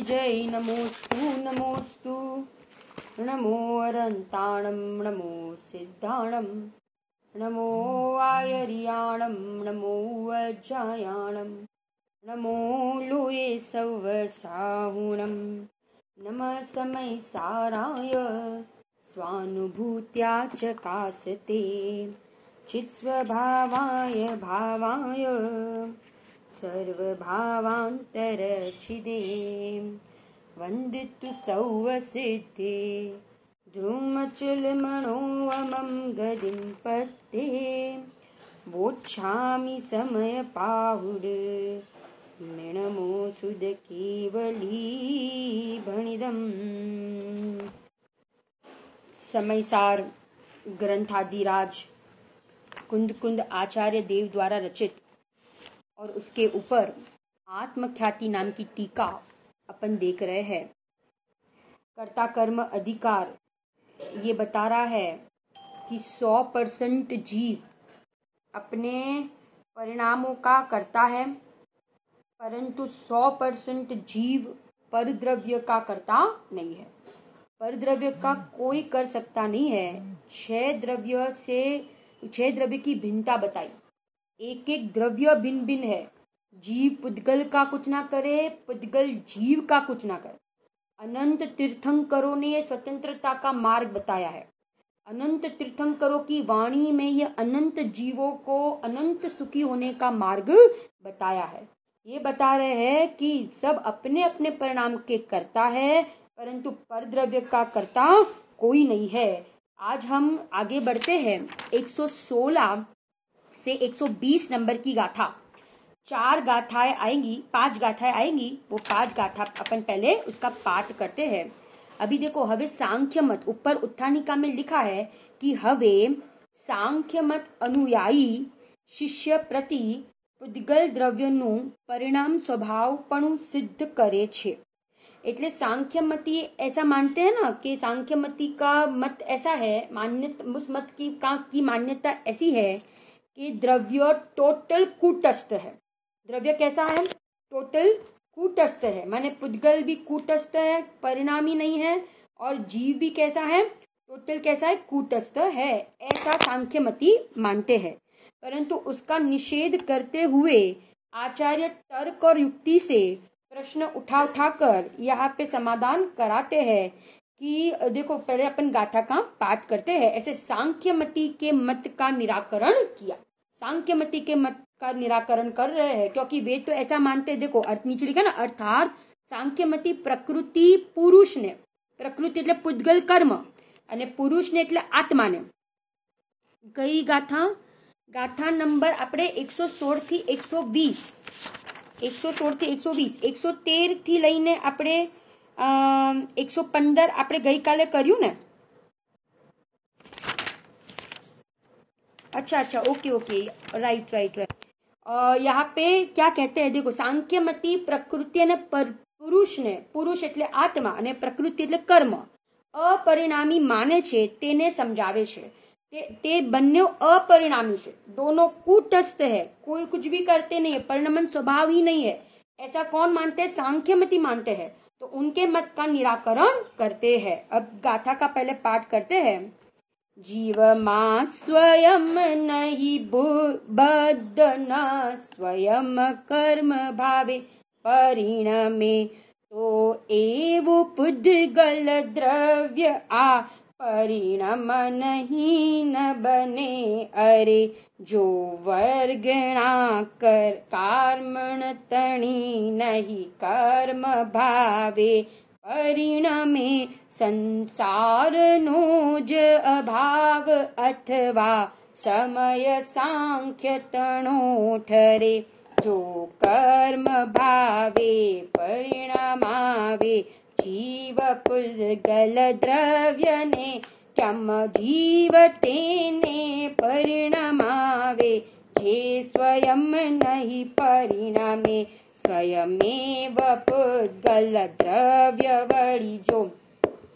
जय नमोस्तु नमोस्तु। नमो अरन्ताणं नमो सिद्धाणं नमो आयर्याणं नमो वज्रायाणं नमो लोये सवसाहुणं नमः समयसाराय स्वानुभूत्या चकासते चित्स्वभावाय भावाय सर्वभावान्तरच्छिदे वन्दितु सौवसिद्धे द्रुमचलमणोऽमं गदिं पत्ते वोच्छामि समयपाहुड मृणमो सुदकेवली भणिदम्। समयसार ग्रंथादिराज कुंद कुंद आचार्य देव द्वारा रचित और उसके ऊपर आत्मख्याति नाम की टीका अपन देख रहे हैं। कर्ता कर्म अधिकार ये बता रहा है कि 100% जीव अपने परिणामों का करता है, परंतु 100% जीव परद्रव्य का करता नहीं है। परद्रव्य का कोई कर सकता नहीं है। 6 द्रव्य की भिन्नता बताई। एक एक द्रव्य भिन्न भिन्न है। जीव पुद्गल का कुछ ना करे, पुद्गल जीव का कुछ ना करे। अनंत तीर्थंकरों ने स्वतंत्रता का मार्ग बताया है। अनंत तीर्थंकरों की वाणी में ये अनंत जीवों को अनंत सुखी होने का मार्ग बताया है। ये बता रहे हैं कि सब अपने अपने परिणाम के करता है, परंतु परद्रव्य का करता कोई नहीं है। आज हम आगे बढ़ते हैं 116 से 120 नंबर की गाथा। 5 गाथाएं आएंगी। वो 5 गाथा अपन पहले उसका पाठ करते हैं। अभी देखो, हवे सांख्य मत ऊपर उत्थानिका में लिखा है कि हवे सांख्य मत अनुयायी शिष्य प्रति पुद्गल द्रव्यનું परिणाम स्वभावपणું सिद्ध करे छे। એટલે सांख्यमती ऐसा मानते हैं ना कि सांख्यमती का मत ऐसा है, उस मत की मान्यता ऐसी है कि द्रव्य टोटल कूटस्थ है। द्रव्य कैसा है? टोटल कूटस्थ है, माने पुद्गल भी कूटस्थ है, परिणामी नहीं है, और जीव भी कैसा है? टोटल कैसा है? कूटस्थ है। ऐसा सांख्यमती मानते हैं। परंतु उसका निषेध करते हुए आचार्य तर्क और युक्ति से प्रश्न उठाकर यहाँ पे समाधान कराते हैं कि देखो, पहले अपन गाथा का पाठ करते हैं। ऐसे सांख्यमती के मत का निराकरण किया। सांख्यमती के मत का निराकरण कर रहे हैं क्योंकि वे तो ऐसा मानते हैं। देखो, अर्थ नीचे लिखा ना, अर्थात सांख्यमती प्रकृति पुरुष ने, प्रकृति એટલે પુદ્ગલ કર્મ અને પુરુષ ને એટલે આત્મા ને। કઈ ગાથા નંબર આપણે 116 થી 120, 113 થી લઈને આપણે 115 આપણે ગઈકાલે કર્યું ને। अच्छा, ओके, राइट। यहाँ पे क्या कहते हैं? देखो, सांख्यमती प्रकृति અને પુરુષ એટલે આત્મા અને પ્રકૃતિ એટલે કર્મ अपरिणामी माने छे तेने समझावे छे। ते बन्ने अपरिणामी छे, दोनों कूटस्थ है, कोई कुछ भी करते नहीं है, परिणमन स्वभाव ही नहीं है। ऐसा कौन मानते हैं? सांख्यमती मानते हैं। तो उनके मत का निराकरण करते हैं। अब गाथा का पहले पाठ करते हैं। जीवमा स्वयं नहीं बद्ध न स्वयं कर्म भावे परिणमे तो एवं पुद्गल द्रव्य आ परिणम नहीं न बने। अरे जो वर्गणा कर कर्मण तणी नहीं कर्म भावे परिणमे संसार नोज अभाव अथवा समय सांख्य तणो ठरे। जो कर्म भावे परिणामावे जीव पुद्गल द्रव्य ने क्यम जीव तेने परिणामावे। जे स्वयं नहीं परिणामे स्वयमेव पुद्गल द्रव्य वळी जो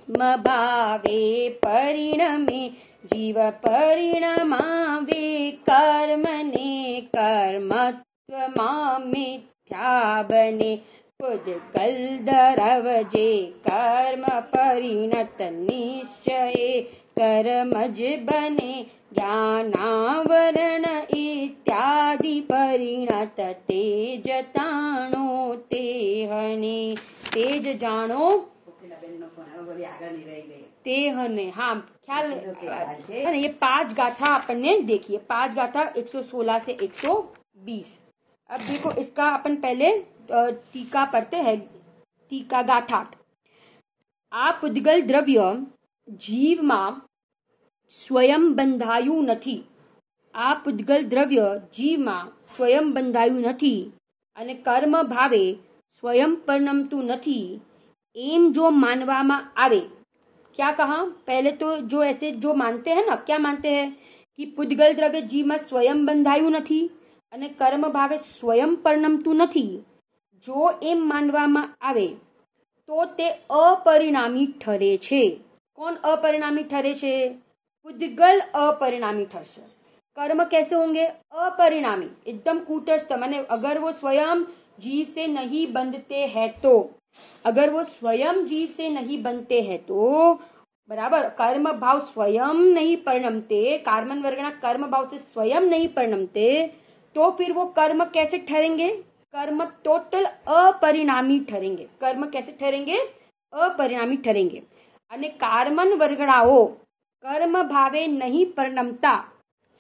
भावे परिणमे जीव परिणामावे कर्मने कर्मत्वमा मिथ्या बने। पुद्गल द्रव्य जे कर्म परिणत निश्चये कर्मज बने ज्ञानावरण इत्यादि परिणत तेज ताणो तेहने तेज जाणो तेहने। हाँ ख्याल है ये 5 गाथा अपन ने देखी है, 5 गाथा 116 से 120। अब देखो इसका अपन पहले टीका पढ़ते हैं। टीका गाथा आ पुद्गल द्रव्य जीव માં स्वयं બંધાયું નથી। આ પુદ્ગલ દ્રવ્ય જીવમાં સ્વયં બંધાયું નથી અને કર્મ ભાવે स्वयं परिणमતું નથી एम जो मानवामा आवे। क्या कहा? पहले तो जो ऐसे जो मानते हैं ना, क्या मानते हैं कि पुद्गल द्रव्य जीव में स्वयं बंधाયું નથી અને કર્મ ભાવે स्वयं परिणमતું નથી। જો એમ માનવામાં આવે તો તે अपरिणामी ठरे छे। कौन अपरिणामी ठरे छे? पुद्गल अपरिणामी ठरશે। कर्म कैसे होंगे? अपरिणामी, एकदम कूटस्थ। माने अगर वो स्वयं जीव से नहीं बंधते हैं तो, अगर वो स्वयं जीव से नहीं बनते हैं तो बराबर, कर्म भाव स्वयं नहीं परिणमते, कार्मन वर्गना कर्म भाव से स्वयं नहीं परिणमते, तो फिर वो कर्म कैसे ठहरेंगे? कर्म टोटल अपरिणामी ठहरेंगे। कर्म कैसे ठहरेंगे? अपरिणामी ठहरेंगे। અને કાર્મન વર્ગડાઓ કર્મ ભાવે નહીં પરિણમતા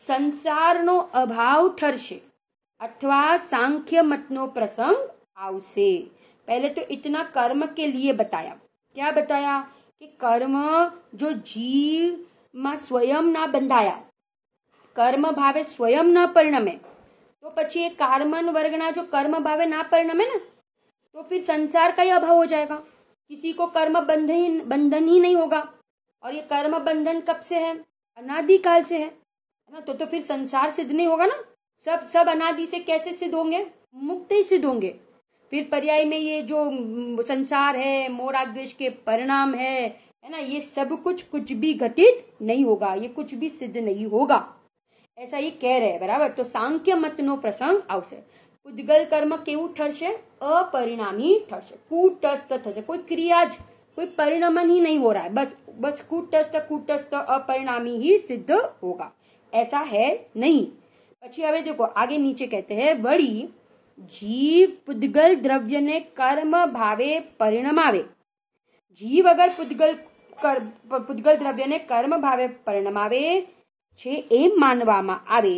સંસારનો અભાવ ઠરશે अथवा सांख्य मतनो प्रसंग आवશે। पहले तो इतना कर्म के लिए बताया। क्या बताया? कि कर्म जो जीव में स्वयं ना बंधाया, कर्म भावे स्वयं न परिणमे, तो પછી ये कार्मन वर्गना जो कर्म भावे ना परिणमे ना, तो फिर संसार का ही अभाव हो जाएगा। किसी को कर्म बंधन ही नहीं होगा। और ये कर्म बंधन कब से है? अनादि काल से है ना। तो फिर संसार सिद्ध नहीं होगा ना। सब अनादि से कैसे सिद्ध होंगे? मुक्त ही सिद्ध होंगे। फिर पर्याय में ये जो संसार है, मोह राग द्वेष के परिणाम है ना, ये सब कुछ भी घटित नहीं होगा, ये कुछ भी सिद्ध नहीं होगा, ऐसा ये कह रहे हैं। बराबर। तो सांख्य मतनो प्रसंग आवશે। पुद्गल कर्म केवू ठरશે? अपरिणामी ठरશે, कूटस्थ थશે। कोई क्रिया ज, कोई परिणमन ही नहीं हो रहा है, बस कूटस्थ अपरिणामी ही सिद्ध होगा, ऐसा है नहीं। પછી હવે देखो आगे नीचे कहते हैं, वળી जीव पुद्गल द्रव्य ने कर्म भावे परिणमावे। जीव अगर पुद्गल द्रव्य ने कर्म भावे परिणमावे छे एम मानवामां आवे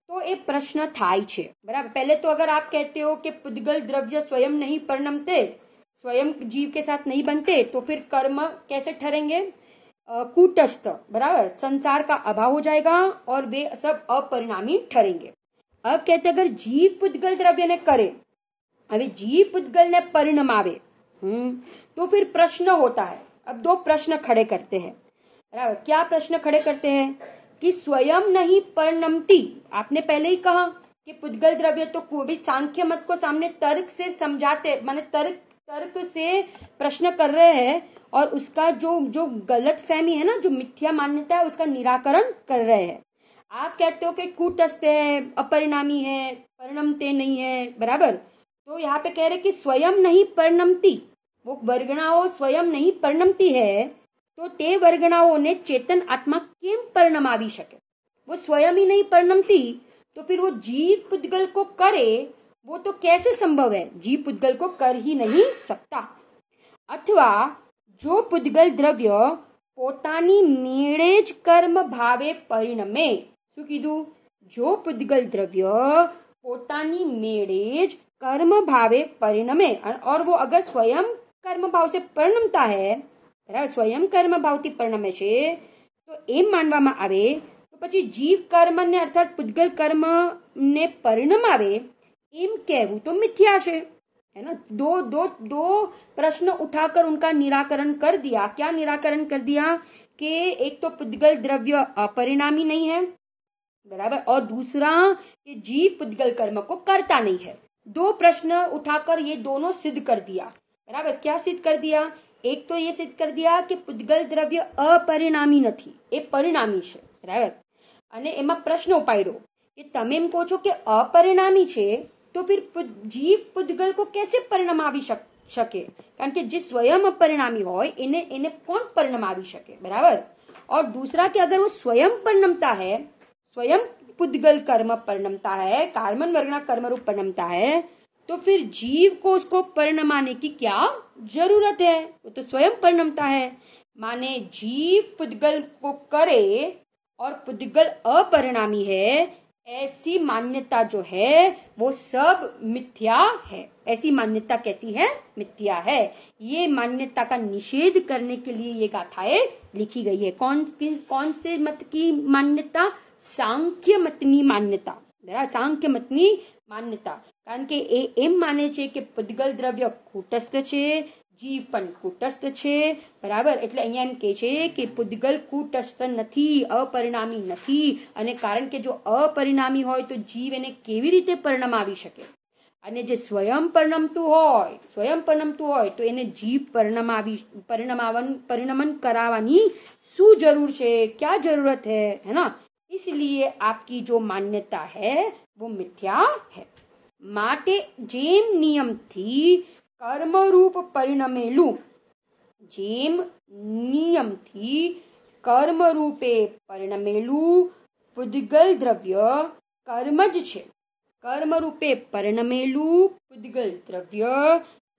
तो एक प्रश्न थाय छे। बराबर। पहले तो अगर आप कहते हो कि पुद्गल द्रव्य स्वयं नहीं परिणमते, स्वयं जीव के साथ नहीं बनते, तो फिर कर्म कैसे ठहरेंगे? कूटस्थ। बराबर। संसार का अभाव हो जाएगा और वे सब अपरिणामी ठहरेंगे। अब कहते अगर जीव पुद्गल द्रव्य ने करे, अभी जीव पुद्गल ने परिणमावे, तो फिर प्रश्न होता है। अब 2 प्रश्न खड़े करते हैं। बराबर। क्या प्रश्न खड़े करते हैं? कि स्वयं नहीं परिणमती। आपने पहले ही कहा कि पुद्गल द्रव्य तो कोई सांख्य मत को सामने तर्क से समझाते, माने तर्क से प्रश्न कर रहे हैं और उसका जो गलत फहमी है ना, जो मिथ्या मान्यता है, उसका निराकरण कर रहे हैं। आप कहते हो कि कूटस्थ है, अपरिणामी है, परिणमते नहीं है। बराबर। तो यहाँ पे कह रहे कि स्वयं नहीं परिणमती, वो वर्गणाओं स्वयं नहीं परिणमती है, तो ते वर्गणाओं चेतन आत्मा केम परिणमावी शके? वो स्वयं ही नहीं परिणमती, तो फिर वो जीव पुद्गल को करे, वो तो कैसे संभव है? जीव पुद्गल को कर ही नहीं सकता। अथवा जो पुद्गल द्रव्य पोतानी मेळे ज कर्म भावे परिणमे। શું કીધું? जो पुद्गल द्रव्य पोतानी मेळे ज कर्म भावे परिणमे, और वो अगर स्वयं कर्म भाव से परिणमता है, स्वयं कर्म भावથી પરિણમે છે, તો એમ માનવામાં આવે તો પછી જીવ કર્મ ને અર્થાત પુદ્ગલ કર્મ ને પરિણમાવે એમ કહેવું તો મિથ્યા છે, है ना। दो प्रश्न उठाकर उनका निराकरण कर दिया। क्या निराकरण कर दिया? कि एक तो पुद्गल द्रव्य अपरिणामी नहीं है, बराबर, और दूसरा कि जीव पुद्गल कर्म को करता नहीं है। 2 प्रश्न उठाकर ये दोनों सिद्ध कर दिया। बराबर। क्या सिद्ध कर दिया? एक तो ये सिद्ध कर दिया कि पुद्गल द्रव्य अपरिणामी નથી, એ પરિણામી છે। બરાબર। અને એમાં પ્રશ્ન ઉપાડ્યો કે તમે એમ કહો છો કે અપરિણામી છે, तो फिर जीव पुद्गल को कैसे परिणमावी શકે? કારણ કે જે स्वयं अपरिणामी હોય એને કોણ परिणमावी શકે? बराबर। और दूसरा कि अगर वो स्वयं परिणमता है, स्वयं पुद्गल कर्म परिणमता है, कार्मन वर्गना कर्म रूप परिणमता है, तो फिर जीव को उसको परिणमाने की क्या जरूरत है? वो तो स्वयं परिणमता है। माने जीव पुद्गल को करे और पुद्गल अपरिणामी है, ऐसी मान्यता जो है वो सब मिथ्या है। ऐसी मान्यता कैसी है? मिथ्या है। ये मान्यता का निषेध करने के लिए ये गाथाएं लिखी गई है। कौन से मत की मान्यता? सांख्य मतनी मान्यता। सांख्य मतनी मान्यता। कारण के एम माने छे કે પુદ્ગલ દ્રવ્ય કૂટસ્થ છે, જીવ પણ કૂટસ્થ છે। બરાબર। એટલે અહીંયા એમ કે છે કે પુદ્ગલ કૂટસ્થ નથી, અપરિણામી નથી, અને કારણ કે જો અપરિણામી હોય તો જીવ એને કેવી રીતે પરિણમાવી શકે? અને જે સ્વયં પરિણમતું હોય તો એને જીવ પરિણમન करावानी शू जरूर છે? क्या जरूरत है ना? इसलिए आपकी जो मान्यता है वो मिथ्या है। माटे जेम नियम थी कर्म रूप परिणमेलू, जेम नियम थी कर्म रूपे परिणमेलू पुद्गल द्रव्य कर्मज छे। कर्म रूपे परिणमेलू पुद्गल द्रव्य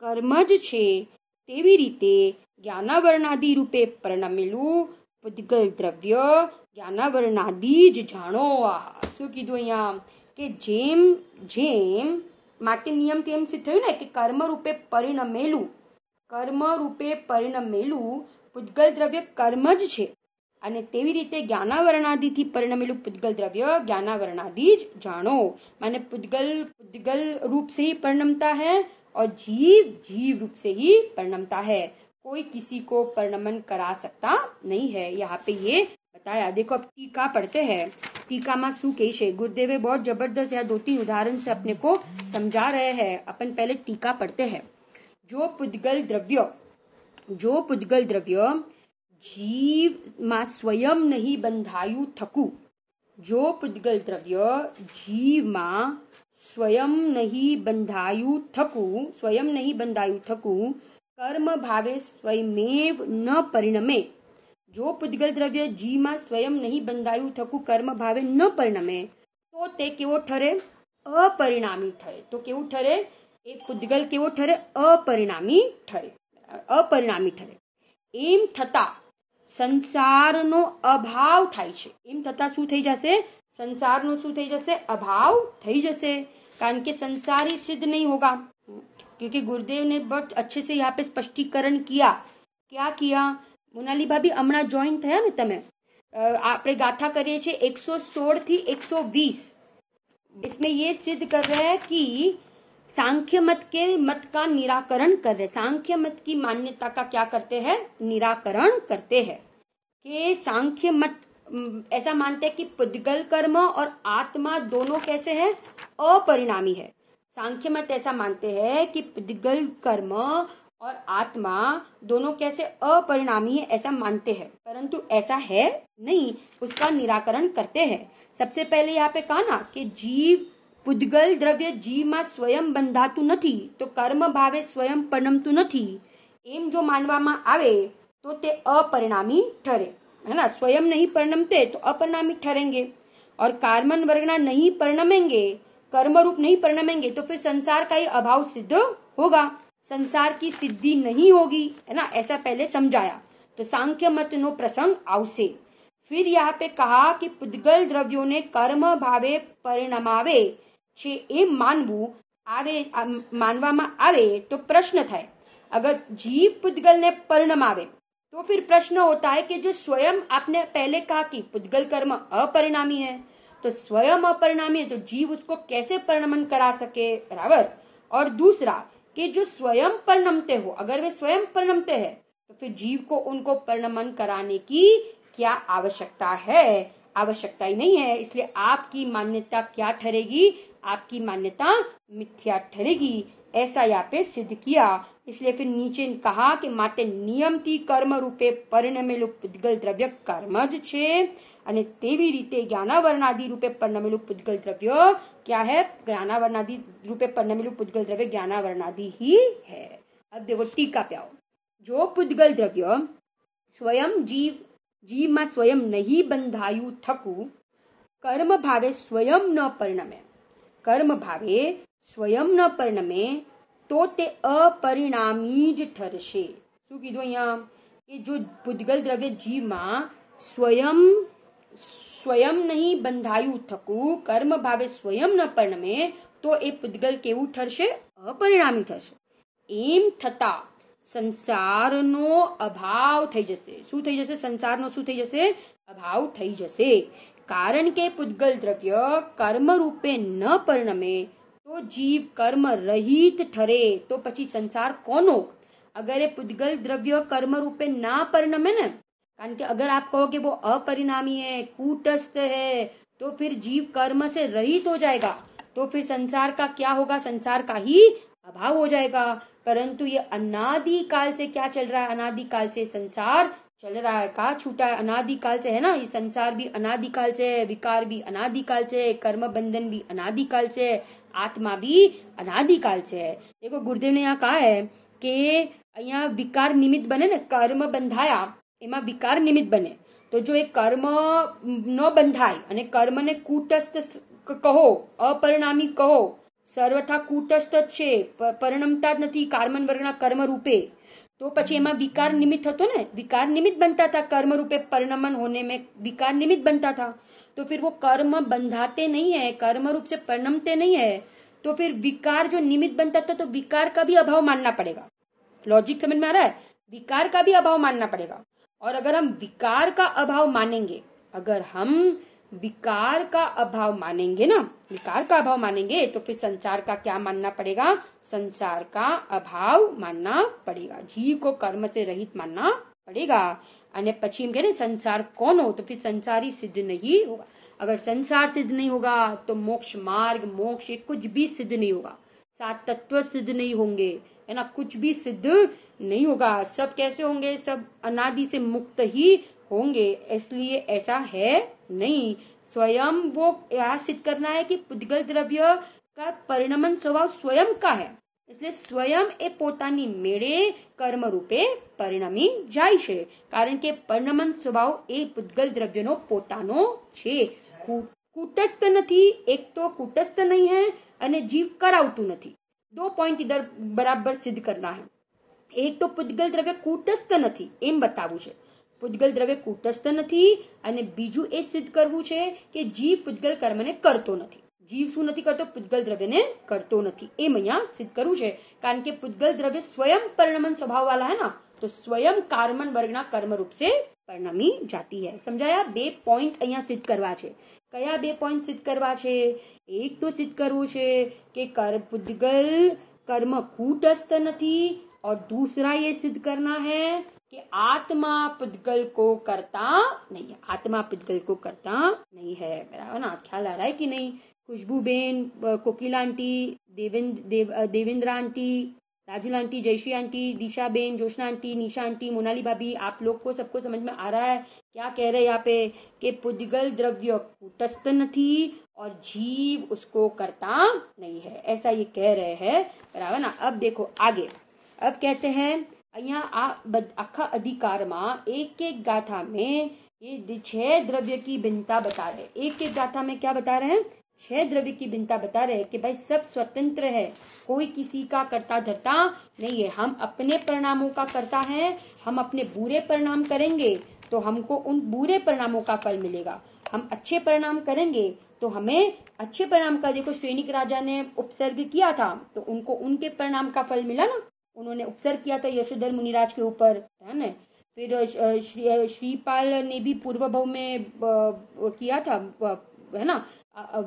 कर्मज छे, तेवी रीते ज्ञानावरणादि रूपे परिणमेलू पुद्गल द्रव्य ज्ञानावरणादि ज जाणो। શું કીધું અહીંયા? કે જેમ માટે નિયમ કેમ સિદ્ધ થયું ને કે કર્મ રૂપે પરિણમેલું પુદ્ગલ દ્રવ્ય કર્મ જ છે, અને તેવી રીતે જ્ઞાનાવરણાદિથી પરિણમેલું પુદ્ગલ દ્રવ્ય જ્ઞાનાવરણાदि જ જાણો। माने पुद्गल रूप से ही परिणमता है और जीव रूप से ही परिणमता है। कोई किसी को परिणमन करा सकता नहीं है। यहाँ पे ये बताया। देखो अब टीका पढ़ते हैं। टीका में शू कही है? गुरुदेवे बहुत जबरदस्त या 2-3 उदाहरण से अपने को समझा रहे हैं। अपन पहले टीका पढ़ते हैं। जो पुद्गल द्रव्य जीव में स्वयं नहीं बंधायु थकू, जो पुद्गल द्रव्य जीव में स्वयं नहीं बंधायु थकू कर्म भावे स्वयमेव न परिणमे। जो पुद्गल द्रव्य जीव में स्वयं नहीं बंधायु थकू कर्म भावे न परिणमे तो ते केवो ठरे? अपरिणामी ठरे। तो केवू ठरे? एक पुद्गल केवो ठरे? अपरिणामी ठरे। एम थता संसारनो अभाव थाय छे। एम थता शू थई जशे? संसारनो शू थई जशे? अभाव थई जशे। कारण के संसार ही सिद्ध नहीं होगा, क्योंकि गुरुदेव ने बहुत अच्छे से यहाँ पे स्पष्टीकरण किया। क्या किया? मोनाली भाभी हमણાં જોઈન થયા ને તમે? આપણે गाथा करिए छे 116 थी 120। इसमें ये सिद्ध कर रहे हैं कि सांख्य मत का निराकरण कर रहे। सांख्य मत की मान्यता का क्या करते हैं? निराकरण करते हैं। कि सांख्य मत ऐसा मानते हैं कि पुद्गल कर्म और आत्मा दोनों कैसे है? अपरिणामी है। सांख्य मत ऐसा मानते हैं कि पुद्गल कर्म और आत्मा दोनों कैसे अपरिणामी है, ऐसा मानते हैं, परंतु ऐसा है नहीं। उसका निराकरण करते हैं। सबसे पहले यहाँ पे कहा ना कि जीव पुद्गल द्रव्य जीव में स्वयं बंधातु नहीं तो कर्म भावे स्वयं परिणमतु नहीं, एम जो मानवामां आवे तो ते अपरिणामी ठरे, है ना। स्वयं नहीं परिणमते तो अपरिणामी ठहरेंगे, और कार्मन वर्गना नहीं परिणमेंगे, कर्म रूप नहीं परिणमेंगे तो फिर संसार का ही अभाव सिद्ध होगा, संसार की सिद्धि नहीं होगी, है ना। ऐसा पहले समझाया। तो सांख्य मत नो प्रसंग आवशे। फिर यहाँ पे कहा कि पुद्गल द्रव्यों ने कर्म भावे परिणमावे छे एम मानवामां आवे तो प्रश्न थाय। अगर जीव पुद्गल ने परिणमावे तो फिर प्रश्न होता है कि जो स्वयं आपने पहले कहा कि पुद्गल कर्म अपरिणामी है, तो स्वयं अपरिणामी है तो जीव उसको कैसे परिणमन करा सके? बराबर। और दूसरा कि जो स्वयं परिणमते हो, अगर वे स्वयं परिणमते हैं तो फिर जीव को उनको परिणमन कराने की क्या आवश्यकता है? आवश्यकता ही नहीं है। इसलिए आपकी मान्यता क्या ठहरेगी? आपकी मान्यता मिथ्या ठहरेगी। ऐसा यहाँ पे सिद्ध किया। इसलिए फिर नीचे कहा कि माते नियम थी कर्म रूपे परिणमेलु पुद्गल द्रव्य कर्मज छे, અને તેવી રીતે જ્ઞાનાવરણાદિ રૂપે પરિણમેલું પૂતગલ દ્રવ્ય क्या है? ज्ञानावरणादि रूपे परिणमेલું પૂતગલ દ્રવ્ય ज्ञानावरणादि ही है। अब देखो टीका पे आओ। जो પૂતગલ દ્રવ્ય स्वयं जीव में स्वयं नहीं बंधायु थकू कर्म भावे स्वयं न परिणमे, कर्म भावे स्वयं न परिणमे तो ते अपरिणामी ज ठरशे। શું કીધું અહીંયા કે જો પૂતગલ દ્રવ્ય જીવમાં સ્વયં નહીં બંધાયું થકું કર્મ ભાવે સ્વયં ન પરિણમે તો એ પૂતગલ કેવું ઠરશે? અપરિણામી થશે। એમ થતા સંસારનો અભાવ થઈ જશે। શું થઈ જશે? સંસારનો શું થઈ જશે? અભાવ થઈ જશે। કારણ કે પૂતગલ દ્રવ્ય કર્મ રૂપે ન પરિણમે तो जीव कर्म रहित ठरे तो પછી संसार કોનો? अगर ये पूतगल द्रव्य कर्म रूपे ना परिणमे न, कारण कि अगर आप कहो कि वो अपरिणामी है, कूटस्थ है, तो फिर जीव कर्म से रहित हो जाएगा, तो फिर संसार का क्या होगा? संसार का ही अभाव हो जाएगा। परंतु ये अनादि काल से क्या चल रहा है? अनादि काल से संसार चल रहा है। कहाँ छूटा है? अनादि काल से है ना। ये संसार भी अनादि काल से है, विकार भी अनादि काल से है, कर्म बंधन भी अनादि काल से है, आत्मा भी अनादि काल से है। देखो गुरुदेव ने यहाँ कहा है कि यहाँ विकार निमित्त बने ना, कर्म बंधाया एમાં विकार निमित्त बने, तो जो एक कर्म न बंधाय અને કર્મને કૂટસ્થ કહો, અપરિણામી કહો, સર્વથા કૂટસ્થ જ છે, પરિણમતા જ નથી કાર્મન વર્ગના કર્મ રૂપે, तो પછી એમાં विकार निमित्त હતો ને, विकार निमित्त बनता था, कर्म रूपे परिणमन होने में विकार निमित्त बनता था। तो फिर वो कर्म बंधाते नहीं है, कर्म रूप से परिणमते नहीं है, तो फिर विकार जो निमित्त बनता था तो विकार का भी अभाव मानना पड़ेगा। लॉजिक समझ में आ रहा है? विकार का भी अभाव मानना पड़ेगा। और अगर हम विकार का अभाव मानेंगे, अगर हम विकार का अभाव मानेंगे ना, विकार का अभाव मानेंगे तो फिर संसार का क्या मानना पड़ेगा? संसार का अभाव मानना पड़ेगा, जीव को कर्म से रहित मानना पड़ेगा। અને પછી એમ કહે ને સંસાર કોનો? तो फिर संसार ही सिद्ध नहीं होगा। अगर संसार सिद्ध नहीं होगा तो मोक्ष मार्ग, मोक्ष कुछ भी सिद्ध नहीं होगा, सात तत्व सिद्ध नहीं होंगे, है ना, कुछ भी सिद्ध नहीं होगा। सब कैसे होंगे? सब अनादि से मुक्त ही होंगे। इसलिए ऐसा है नहीं। स्वयं वो यह सिद्ध करना है कि પૂતગલ દ્રવ્ય का परिणमन स्वभाव स्वयं का है, इसलिए स्वयं એ પોતાની મેળે કર્મ રૂપે પરિણમી જાય છે, કારણ કે પરિણમન સ્વભાવ એ પૂતગલ દ્રવ્યનો પોતાનો છે, કૂટસ્થ નથી। એક તો કૂટસ્થ नहीं है અને જીવ કરાવતું નથી। दो पॉइंट इधर बराबर सिद्ध करना है। एक तो પૂતગલ દ્રવ્ય કૂટસ્થ નથી એમ બતાવવું છે, પૂતગલ દ્રવ્ય કૂટસ્થ નથી, અને બીજું એ સિદ્ધ કરવું છે કે જીવ પૂતગલ કર્મને કરતો નથી। जीव શું નથી કરતો? પૂતગલ દ્રવ્યને કરતો નથી, એમ અહીંયા સિદ્ધ કરવું છે। કારણ કે પૂતગલ દ્રવ્ય स्वयं परिणमन स्वभाव वाला है ना, तो स्वयं कार्मन वर्गના કર્મ रूप से परिणमी जाती है। समझाया? બે પોઈન્ટ અહીંયા સિદ્ધ કરવા છે। કયા બે પોઈન્ટ સિદ્ધ કરવા છે? એક તો સિદ્ધ કરવું છે કે પૂતગલ કર્મ કૂટસ્થ નથી, और दूसरा ये सिद्ध करना है कि आत्मा पूतगल को करता नहीं है, आत्मा पूतगल को करता नहीं है। बराबर ना? ख्याल आ रहा है कि नहीं? Khushboo ben, Kokila aunty, Devendra aunty, Rajula aunty, Jayshree aunty, Disha ben, Joshna aunty, Nisha aunty, Monali भाभी, आप लोग को सबको समझ में आ रहा है क्या कह रहे हैं यहाँ पे? कि पूतगल द्रव्य कूटस्थ नहीं और जीव उसको करता नहीं है, ऐसा ये कह रहे हैं। बराबर ना? अब देखो आगे, अब कहते हैं અહીંયા આખા અધિકારમાં एक एक गाथा में ये 6 द्रव्य की भिन्नता बता रहे। एक एक गाथा में क्या बता रहे हैं? 6 द्रव्य की भिन्नता बता रहे हैं कि भाई सब स्वतंत्र है, कोई किसी का करता धरता नहीं है। हम अपने परिणामों का करता है, हम अपने बुरे परिणाम करेंगे तो हमको उन बुरे परिणामों का फल मिलेगा, हम अच्छे परिणाम करेंगे तो हमें अच्छे परिणाम का। देखो श्रेणिक राजा ने उपसर्ग किया था तो उनको उनके परिणाम का फल मिला ना, उन्होंने उपसर्ग किया था यशोधर मुनिराज के ऊपर, है ना। फिर श्रीपाल ने भी पूर्व भव में किया था, है ना,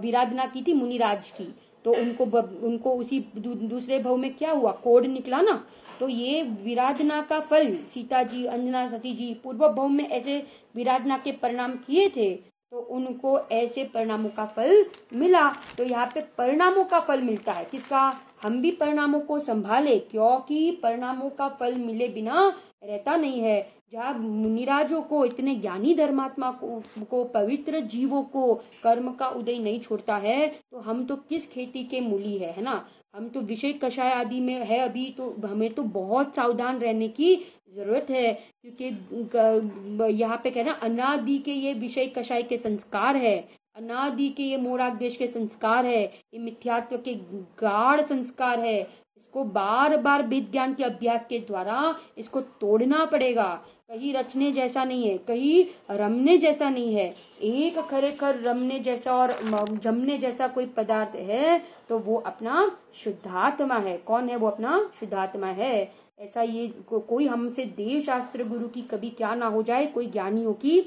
विराधना की थी मुनिराज की, तो उनको उसी दूसरे भव में क्या हुआ? कोड निकला ना। तो ये विराधना का फल सीता जी, अंजना सती जी पूर्व भव में ऐसे विराधना के परिणाम किए थे, तो उनको ऐसे परिणामों का फल मिला। तो यहाँ पे परिणामों का फल मिलता है, किसका? हम भी परिणामों को संभाले, क्योंकि परिणामों का फल मिले बिना रहता नहीं है। जहाँ मुनिराजों को, इतने ज्ञानी धर्मात्मा को पवित्र जीवों को कर्म का उदय नहीं छोड़ता है, तो हम तो किस खेती के मूली है ना। हम तो विषय कषाय आदि में है अभी, तो हमें तो बहुत सावधान रहने की जरूरत है, क्योंकि यहाँ पे कहना अनादि के ये विषय कषाय के संस्कार है, अनादि के ये मोराग देश के संस्कार है, ये मिथ्यात्व के गाढ़ संस्कार है। इसको बार बार वेद ज्ञान के अभ्यास के द्वारा इसको तोड़ना पड़ेगा। कहीं रचने जैसा नहीं है, कहीं रमने जैसा नहीं है। एक खरेखर रमने जैसा और जमने जैसा कोई पदार्थ है तो वो अपना शुद्धात्मा है। कौन है वो? अपना शुद्धात्मा है। ऐसा ये कोई हमसे देव शास्त्र गुरु की कभी क्या ना हो जाए, कोई ज्ञानियों की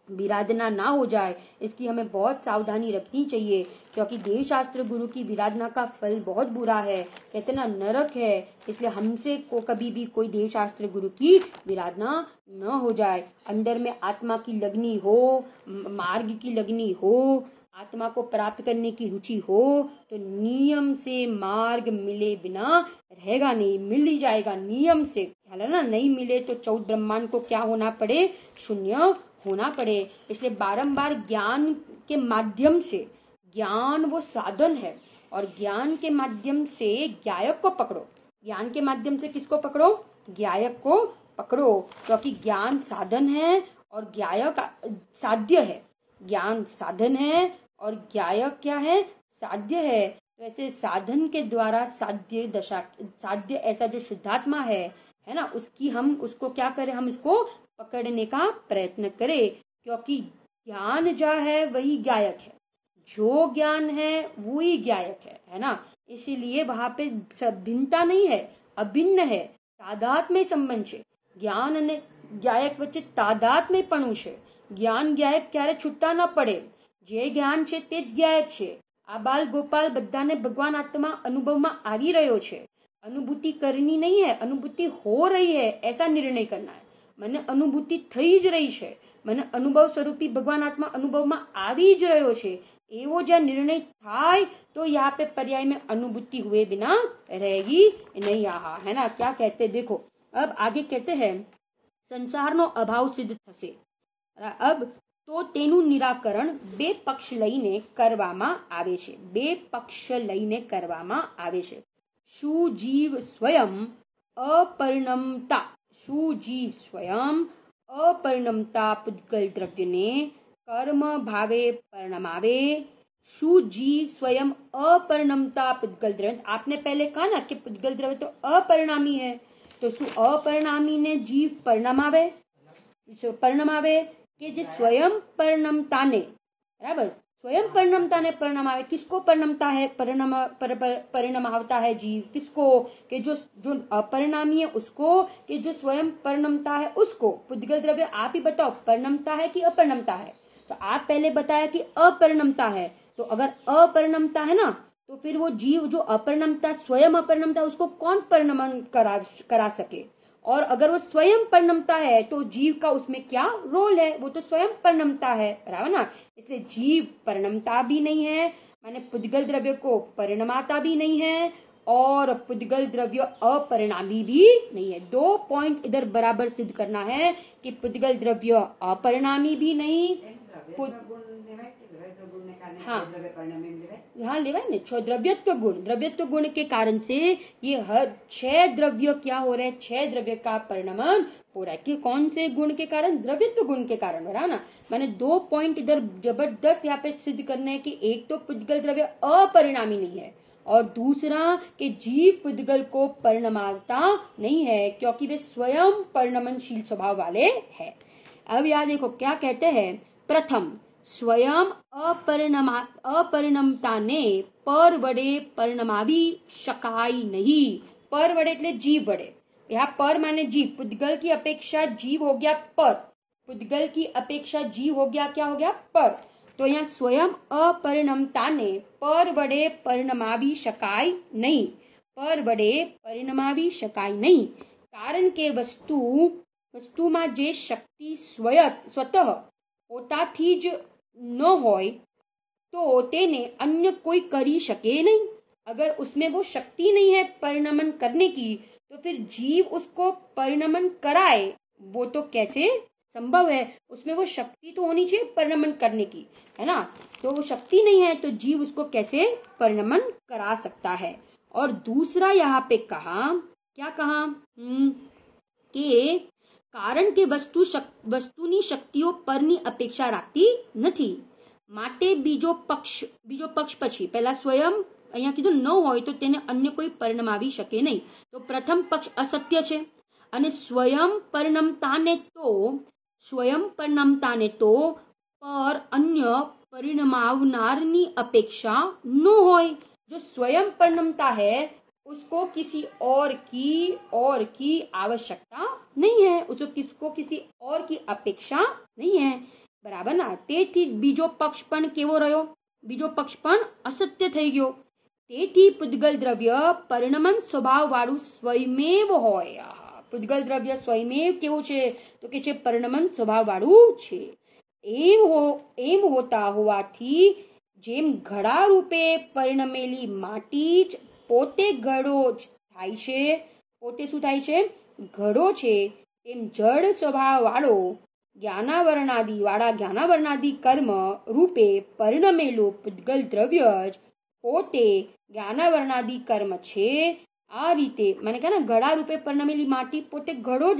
विराधना ना हो जाए, इसकी हमें बहुत सावधानी रखनी चाहिए, क्योंकि देव शास्त्र गुरु की विराधना का फल बहुत बुरा है, कहते ना नरक है। इसलिए हमसे को कभी भी कोई देव शास्त्र गुरु की विराधना न हो जाए। अंदर में आत्मा की लगनी हो, मार्ग की लगनी हो, आत्मा को प्राप्त करने की रुचि हो, तो नियम से मार्ग मिले बिना रहेगा नहीं, मिल ही जाएगा नियम से। ख्याल है ना, नहीं मिले तो 14 ब्रह्मांड को क्या होना पड़े? शून्य होना पड़े। इसलिए बारंबार ज्ञान के माध्यम से, ज्ञान वो साधन है, और ज्ञान के माध्यम से ज्ञायक को पकड़ो। ज्ञान के माध्यम से किसको पकड़ो? ज्ञायक को पकड़ो, क्योंकि ज्ञान साधन है और ज्ञायक साध्य है। ज्ञान साधन है और ज्ञायक क्या है? साध्य है। वैसे साधन के द्वारा साध्य दशा, साध्य ऐसा जो शुद्धात्मा है ना, उसकी हम उसको क्या करें? हम इसको पकड़ने का प्रयत्न करें, क्योंकि ज्ञान जो है वही ज्ञायक है, जो ज्ञान है वही ज्ञायक है ना। इसीलिए वहां पे भिन्नता नहीं है, अभिन्न है, तादात्म्य संबंध है। ज्ञान અને જ્ઞાયક વચ્ચે તાદાત્મ્યપણું છે। જ્ઞાન જ્ઞાયક ક્યારે છૂટા ન પડે। જે જ્ઞાન છે તે જ જ્ઞાયક છે। આ બાલ ગોપાલ બધાને ભગવાન આત્મા અનુભવમાં આવી રહ્યો છે। અનુભૂતિ કરनी नहीं है, अनुभूति हो रही है, ऐसा निर्णय करना है। મને અનુભૂતિ થઈ જ રહી છે, મને અનુભવ સ્વરૂપી ભગવાન આત્મા અનુભવમાં આવી જ રહ્યો છે, એવો જ્યાં निर्णय થાય तो यहाँ पे पर्याय में अनुभूति हुए बिना रहेगी नहीं। आहा, है ना। क्या कहते देखो, अब आगे कहते हैं संसारનો અભાવ સિદ્ધ થશે। अब તો તેનું નિરાકરણ બે પક્ષ લઈને કરવામાં આવે છે। બે પક્ષ લઈને કરવામાં આવે છે। શું જીવ સ્વયં અપરિણમતા, શું જીવ स्वयं अपरिणमता पुद्गल द्रव्य ने कर्म भावे परिणमावे। शु जीव स्वयं अपरिणमता पुद्गल द्रव्य, आपने पहले कहा ना कि पुद्गल द्रव्य तो अपरिणामी है, तो शु अपरिणामी ने जीव परिणमावे, परिणमावे कि जे स्वयं परिणमता ने, बराबर, स्वयं परिणमता ने परिणमावे। किसको परिणमता है? परिणमावता है जीव, किसको? कि जो अपरिणामी है उसको, कि जो स्वयं परिणमता है उसको। पुद्गल द्रव्य आप ही बताओ, परिणमता है कि अपरिणमता है? तो आप पहले बताया कि अपरिणमता है, तो अगर अपरिणमता है ना, तो फिर वो जीव जो अपरिणमता, स्वयं अपरिणमता, उसको कौन परिणमन करा सके? और अगर वो स्वयं परिणमता है तो जीव का उसमें क्या रोल है? वो तो स्वयं परिणमता है, बराबर ना। इसलिए जीव परिणमता भी नहीं है, माने पुद्गल द्रव्य को परिणमाता भी नहीं है, और पुद्गल द्रव्य अपरिणामी भी नहीं है। 2 पॉइंट इधर बराबर सिद्ध करना है कि पुद्गल द्रव्य अपरिणामी भी नहीं, हाँ लेवा है ना, द्रव्यत्व गुण के कारण से ये हर 6 द्रव्य क्या हो रहे हैं? 6 द्रव्य का परिणमन हो रहा है। कि कौन से गुण के कारण? द्रव्यत्व गुण के कारण, हो रहा है ना। मैंने 2 पॉइंट इधर जबरदस्त यहाँ पे सिद्ध करने हैं कि एक तो पुद्गल द्रव्य अपरिणामी नहीं है, और दूसरा कि जीव पुद्गल को परिणमावता नहीं है, क्योंकि वे स्वयं परिणमनशील स्वभाव वाले हैं। अब यहाँ देखो क्या कहते हैं। प्रथम, स्वयं अपरिणमता ने पर वडे परिणमावी शकाय नहीं। पर वडे એટલે जीव वडे, यहाँ पर माने जीव, पुद्गल की अपेक्षा जीव हो गया पर, पुद्गल की अपेक्षा जीव हो गया क्या हो गया? पर। तो यहाँ स्वयं अपरिणमता ने पर वडे परिणमावी शकाय नहीं, पर वडे परिणमावी शकाय नहीं। कारण के વસ્તુમાં જે શક્તિ સ્વતઃ પોતાથી જ ન હોય તો તેને અન્ય કોઈ કરી શકે નહીં, अगर उसमें वो शक्ति नहीं है परिणमन करने की, तो फिर जीव उसको परिणमन कराए वो तो कैसे संभव है? उसमें वो शक्ति तो होनी चाहिए परिणमन करने की, है ना? तो वो शक्ति नहीं है तो जीव उसको कैसे परिणमन करा सकता है? और दूसरा यहाँ पे कहा, क्या कहा? कि કારણ કે વસ્તુની શક્તિઓ પરની અપેક્ષા રાખતી નથી, માટે બીજો પક્ષ પછી પહેલા સ્વયં અહીંયા કીધું ન હોય તો તેને અન્ય કોઈ પરિણમાવી શકે નહીં. તો પ્રથમ પક્ષ અસત્ય છે અને સ્વયં પરિણમતાને તો પર અન્ય પરિણમાવનારની અપેક્ષા ન હોય. जो स्वयं परिणमता है उसको किसी और की आवश्यकता नहीं है, उसको किसी और की अपेक्षा नहीं है. बराबर ना? તેથી બીજો પક્ષ પણ કેવો રહ્યો? બીજો પક્ષ પણ અસત્ય થઈ ગયો. તેથી પૂદગલ દ્રવ્ય પરિણમન સ્વભાવ વાળું સ્વયમેવ હોય. પૂદગલ દ્રવ્ય સ્વયમેવ કેવું છે? તો કે છે પરિણમન સ્વભાવ વાળું છે. એમ હોતા હોવાથી જેમ ઘડા રૂપે પરિણમેલી માટી જ પોતે ઘડો થાય છે, પોતે શું થાય છે? ઘડો છે. તેમ જડ સ્વભાવ વાળો જ્ઞાનાવરણાદિ કર્મ રૂપે પરિણમેલું પૂદગલ દ્રવ્ય જ પોતે જ્ઞાનાવરણાદि કર્મ છે. આ રીતે मैंने कहा ना, घड़ा रूपे परिणमेली माटी पोते घड़ो ज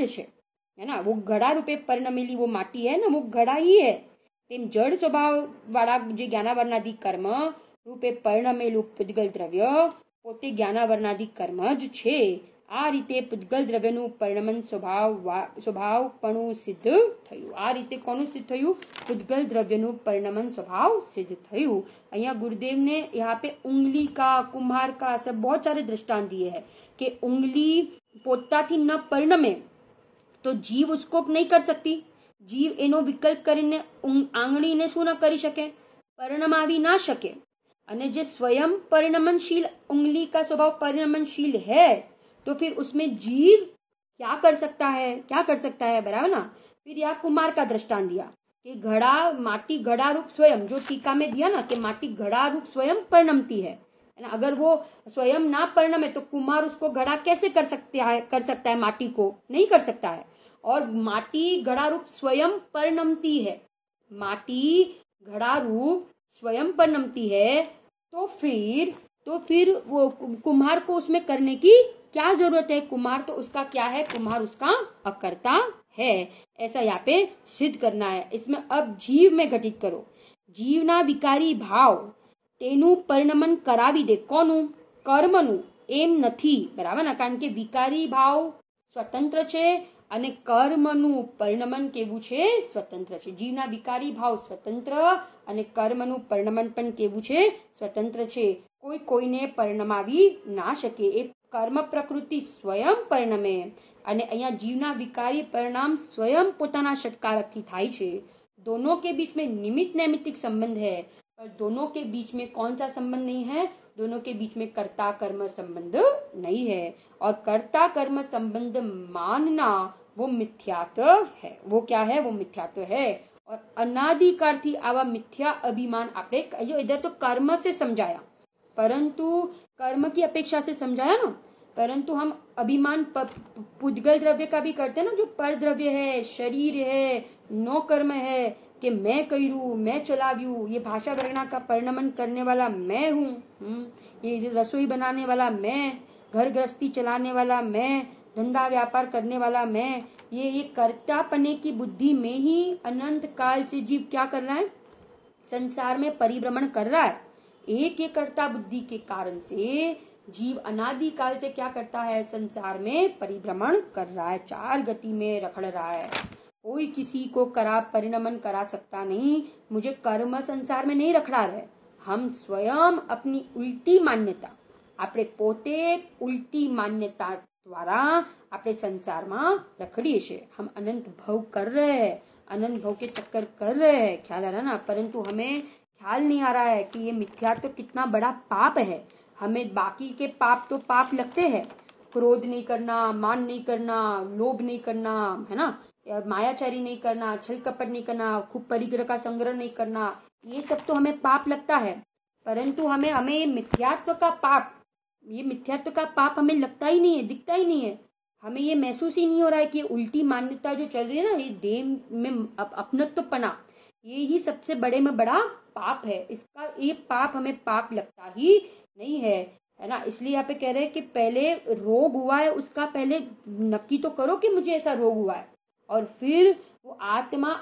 है ना? वो घड़ा रूपे परिणमेली वो माटी है ना, वो घड़ा ही है. તેમ જડ સ્વભાવ વાળા જે જ્ઞાનાવરણાદિ કર્મ રૂપે પરિણમેલું પૂદગલ દ્રવ્ય પોતે જ્ઞાનાવરણાદિ કર્મ જ છે. આ રીતે પૂદગલ દ્રવ્યનું પરિણમન સ્વભાવપણું સિદ્ધ થયું. આ રીતે કોનું સિદ્ધ થયું? પૂદગલ દ્રવ્યનું પરિણમન સ્વભાવ સિદ્ધ થયું. અહીંયા गुरुदेव ने यहाँ पे उंगली का, कुम्हार का, सब बहुत सारे दृष्टांत दिए हैं कि उंगली पोताथी न परिणमे तो जीव उसको नहीं कर सकती. जीव एनो विकल्प કરીને આંગળીને શું ન કરી શકે? પરિણમાવી ના શકે. અને જે स्वयं परिणमनशील उंगली का स्वभाव परिणमनशील है तो फिर उसमें जीव क्या कर सकता है? बराबर ना? फिर यह कुमार का दृष्टांत दिया कि घड़ा, माटी घड़ा रूप स्वयं, जो टीका में दिया ना कि माटी घड़ा रूप स्वयं परिणमती है ना. अगर वो स्वयं ना परिणमे तो कुमार उसको घड़ा कैसे कर सकता है? माटी को नहीं कर सकता है. और माटी घड़ा रूप स्वयं परिणमती है, माटी घड़ा रूप स्वयं परिणमती है, तो फिर वो कुम्हार को उसमें करने की क्या जरूरत है? कुम्हार तो उसका क्या है? कुम्हार उसका अकर्ता है. ऐसा यहाँ पे सिद्ध करना है. इसमें अब जीव में घटित करो. जीवना विकारी भाव तेनु परिणमन करावी दे. कोनु? कर्मनु. एम નથી. बराबर ना? कारण के विकारी भाव स्वतंत्र છે અને કર્મનું પરિણમન કેવું છે? સ્વતંત્ર છે. જીવના વિકારી ભાવ સ્વતંત્ર અને કર્મનું પરિણમન પણ કેવું છે? સ્વતંત્ર છે. કોઈને પરિણમાવી ના શકે. એ કર્મ પ્રકૃતિ સ્વયં પરિણમે અને અહીંયા જીવના વિકારી પરિણામ स्वयं પોતાના ષટકારકથી થાય છે. दोनों के बीच में निमित्त नैमित्तिक संबंध है, पर दोनों के बीच में कौन सा संबंध नहीं है? दोनों के बीच में कर्ता कर्म संबंध नहीं है. और कर्ता कर्म संबंध मानना वो मिथ्यात्व है. वो क्या है? वो मिथ्यात्व है. और अनादिकाल थी आवा मिथ्या अभिमान आपने इधर तो कर्म से समझाया, परंतु कर्म की अपेक्षा से समझाया ना, परंतु हम अभिमान पूदगल द्रव्य का भी करते हैं ना, जो पर द्रव्य है, शरीर है, नो कर्म है कि मैं करूँ, मैं चलाव्यू, ये भाषा वर्णा का परिणमन करने वाला मैं हूँ, ये रसोई बनाने वाला मैं, घर गृहस्थी चलाने वाला मैं, धंधा व्यापार करने वाला मैं, ये कर्तापने की बुद्धि में ही अनंत काल से जीव क्या कर रहा है? संसार में परिभ्रमण कर रहा है. एक ये कर्ता बुद्धि के कारण से जीव अनादि काल से क्या करता है? संसार में परिभ्रमण कर रहा है, 4 गति में रखड़ रहा है. कोई किसी को परिणमन करा सकता नहीं. मुझे कर्म संसार में नहीं रखड़ा रहे. हम स्वयं अपनी उल्टी मान्यता, આપણે પોતે ઉલ્ટી માન્યતા द्वारा अपने संसार में रखड़िए छे. हम अनंत भव कर रहे हैं, अनंत भव के चक्कर कर रहे हैं. ख्याल आ रहा ना? परंतु हमें ख्याल नहीं आ रहा है कि ये मिथ्या तो कितना बड़ा पाप है. हमें बाकी के पाप तो पाप लगते हैं. क्रोध नहीं करना, मान नहीं करना, लोभ नहीं करना, है ना, मायाचारी नहीं करना, छल कपट नहीं करना, खूब परिग्रह का संग्रह नहीं करना, ये सब तो हमें पाप लगता है. परंतु हमें मिथ्यात्व का पाप ये मिथ्यात्व का पाप हमें लगता ही नहीं है, दिखता ही नहीं है, हमें ये महसूस ही नहीं हो रहा है कि उल्टी मान्यता जो चल रही है ना, ये देह में अपनत्वपना, ये ही सबसे बड़े में बड़ा पाप है। इसका ये पाप हमें पाप लगता ही नहीं है ना। इसलिए यहाँ पे कह रहे हैं कि पहले रोग हुआ है उसका पहले नक्की तो करो कि मुझे ऐसा रोग हुआ है, और फिर वो आत्मा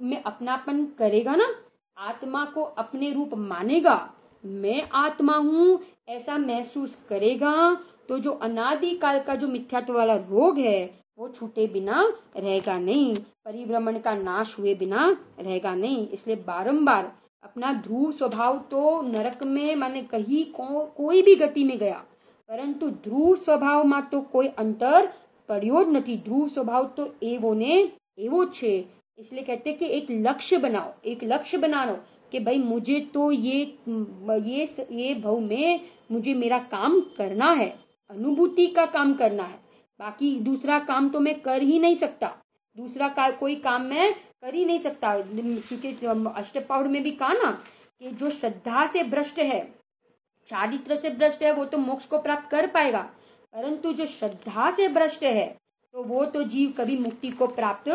में अपनापन करेगा ना, आत्मा को अपने रूप मानेगा, मैं आत्मा हूं ऐसा महसूस करेगा, तो जो अनादि काल का जो मिथ्यात्व वाला रोग है वो छूटे बिना रहेगा नहीं, परिभ्रमण का नाश हुए बिना रहेगा नहीं। इसलिए बारंबार अपना ध्रुव स्वभाव तो नरक में माने कहीं कोई भी गति में गया, परंतु ध्रुव स्वभाव में तो कोई अंतर पड़्यो જ નથી। ध्रुव स्वभाव तो एवो ने एवो छे। इसलिए कहते कि एक लक्ष्य बनाओ, एक लक्ष्य बनाओ कि भाई मुझे तो ये भव में मुझे मेरा काम करना है, अनुभूति का काम करना है, बाकी दूसरा काम तो मैं कर ही नहीं सकता, दूसरा कोई काम मैं कर ही नहीं सकता। क्योंकि अष्टपाउड में भी कहा ना कि जो श्रद्धा से भ्रष्ट है, चारित्र से भ्रष्ट है, वो तो मोक्ष को प्राप्त कर पाएगा, परंतु जो श्रद्धा से भ्रष्ट है तो वो तो जीव कभी मुक्ति को प्राप्त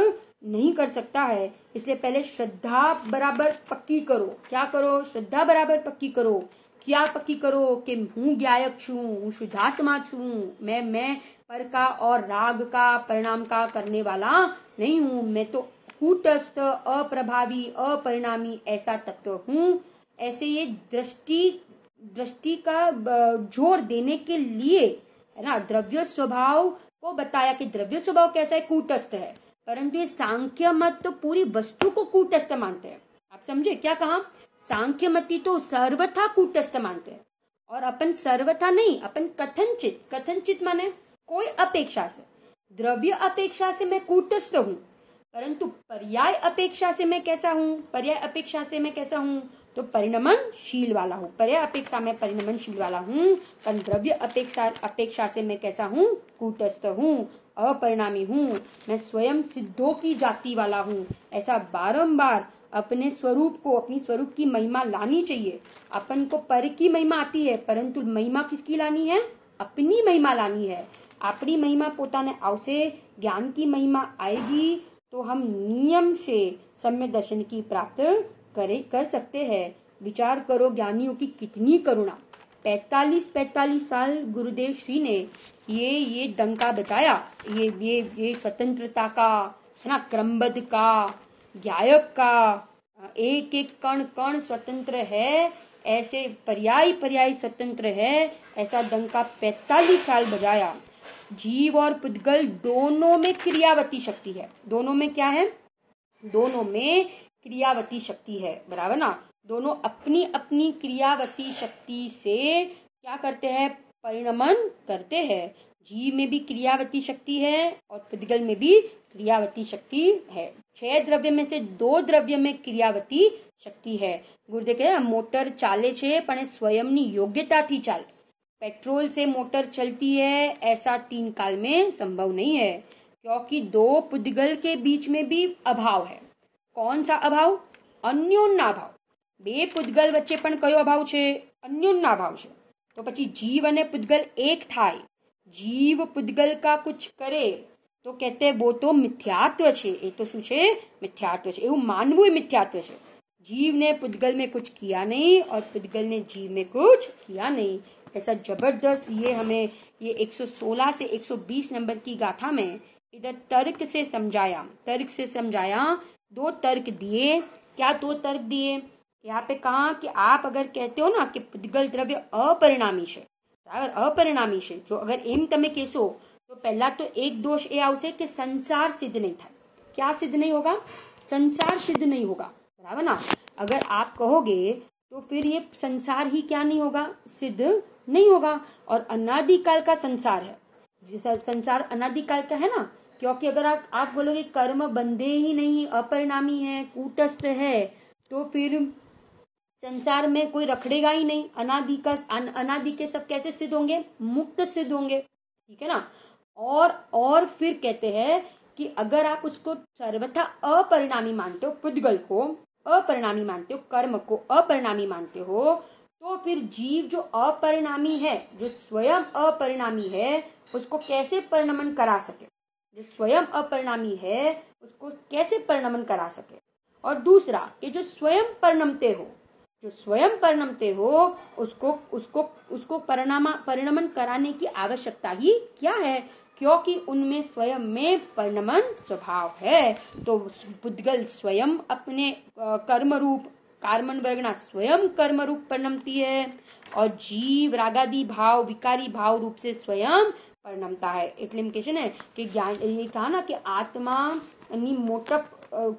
नहीं कर सकता है। इसलिए पहले श्रद्धा बराबर पक्की करो। क्या करो? श्रद्धा बराबर पक्की करो। क्या पक्की करो? कि हूँ ज्ञायक छू, हूँ शुद्धात्मा छू, मैं पर का और राग का परिणाम का करने वाला नहीं हूँ, मैं तो कूटस्थ अप्रभावी अपरिणामी ऐसा तत्व हूँ। ऐसे ये दृष्टि का जोर देने के लिए है ना द्रव्य स्वभाव को बताया कि द्रव्य स्वभाव कैसा है, कूटस्थ है, परंतु ये सांख्य मत तो पूरी वस्तु को कूटस्थ मानते हैं। आप समझे क्या कहा? सांख्य मती तो सर्वथा कूटस्थ मानते हैं, और अपन सर्वथा नहीं, अपन कथनचित माने कोई अपेक्षा से, द्रव्य अपेक्षा से मैं कूटस्थ हूँ, परंतु पर्याय अपेक्षा से मैं कैसा हूँ? पर्याय अपेक्षा से मैं कैसा हूँ? तो परिणमनशील वाला हूँ। पर्याय अपेक्षा में परिणमनशील वाला हूँ, पर द्रव्य अपेक्षा से मैं कैसा हूँ? कूटस्थ हूँ, अपरिणामी हूँ, मैं स्वयं सिद्धों की जाति वाला हूँ। ऐसा बारंबार अपने स्वरूप को, अपनी स्वरूप की महिमा लानी चाहिए। अपन को पर की महिमा आती है, परंतु महिमा किसकी लानी है? अपनी महिमा लानी है। अपनी महिमा पोताने आवशे, ज्ञान की महिमा आएगी तो हम नियम से सम्यक दर्शन की प्राप्त कर सकते हैं। विचार करो ज्ञानियों की कितनी करुणा। 45 साल गुरुदेव श्री ने ये डंका बजाया, ये स्वतंत्रता का है ना, क्रमबद्ध का, ज्ञायक का, एक एक कण कण स्वतंत्र है, ऐसे पर्याय स्वतंत्र है, ऐसा डंका 45 साल बजाया। जीव और पुद्गल दोनों में क्रियावती शक्ति है। दोनों में क्या है? दोनों में क्रियावती शक्ति है, बराबर ना। दोनों अपनी अपनी क्रियावती शक्ति से क्या करते हैं? परिणमन करते हैं। जीव में भी क्रियावती शक्ति है और पुद्गल में भी क्रियावती शक्ति है। 6 द्रव्य में से 2 द्रव्य में क्रियावती शक्ति है। गुरुदेव कहे मोटर चाले छे पण स्वयंनी योग्यताथी चाले। पेट्रोल से मोटर चलती है ऐसा 3 काल में संभव नहीं है, क्योंकि 2 पुद्गल के बीच में भी अभाव है। कौन सा अभाव? अन्योन्याभाव। 2 पुद्गल वच्चे पण कयो अभाव छे? अन्योन्याभाव छे। तो પછી जीव અને पुद्गल एक थाय, जीव पुद्गल का कुछ करे तो कहते वो तो मिथ्यात्व छे। ये तो શું છે? मिथ्यात्व छे। એવું માનવું मिथ्यात्व छे। जीव ने पुद्गल में कुछ किया नहीं और पुद्गल ने जीव में कुछ किया नहीं। ऐसा जबरदस्त ये हमें ये 116 से 120 नंबर की गाथा में इधर तर्क से समझाया। 2 तर्क दिए। क्या 2 तर्क दिए? यहाँ पे कहा कि आप अगर कहते हो ना कि पुद्गल द्रव्य अपरिणामी है, बराबर, अपरिणामी है, जो अगर एम तमे कहो तो पहला तो एक दोष ये आवशे कि संसार सिद्ध नहीं था। क्या सिद्ध नहीं होगा? संसार सिद्ध नहीं होगा, बराबर ना। अगर आप कहोगे तो फिर ये संसार ही क्या नहीं होगा? सिद्ध नहीं होगा। और अनादिकाल का संसार है, जैसा संसार अनादिकाल का है ना, क्योंकि अगर आप बोलोगे कर्म बंधे ही नहीं, अपरिणामी है, कूटस्थ है, तो फिर संसार में कोई रखड़ेगा ही नहीं। अनादि के सब कैसे सिद्ध होंगे? मुक्त सिद्ध होंगे, ठीक है ना। और फिर कहते हैं कि अगर आप उसको सर्वथा अपरिणामी मानते हो, पुद्गल को अपरिणामी मानते हो, कर्म को अपरिणामी मानते हो, तो फिर जीव जो अपरिणामी है, जो स्वयं अपरिणामी है, उसको कैसे परिणमन करा सके? जो स्वयं अपरिणामी है उसको कैसे परिणमन करा सके? और दूसरा कि जो स्वयं परिणमते हो, जो स्वयं परिणमते हो, उसको उसको उसको परिणमन कराने की आवश्यकता ही क्या है? क्योंकि उनमें स्वयं में परिणमन स्वभाव है। तो पुद्गल स्वयं अपने कर्म रूप कार्मन वर्गना स्वयं कर्म रूप परिणमती है और जीव रागादि भाव विकारी भाव रूप से स्वयं परिणमता है। એટલે એમ કહે છે ને કે જ્ઞાન એ कहा ना कि आत्मा ની મોટપ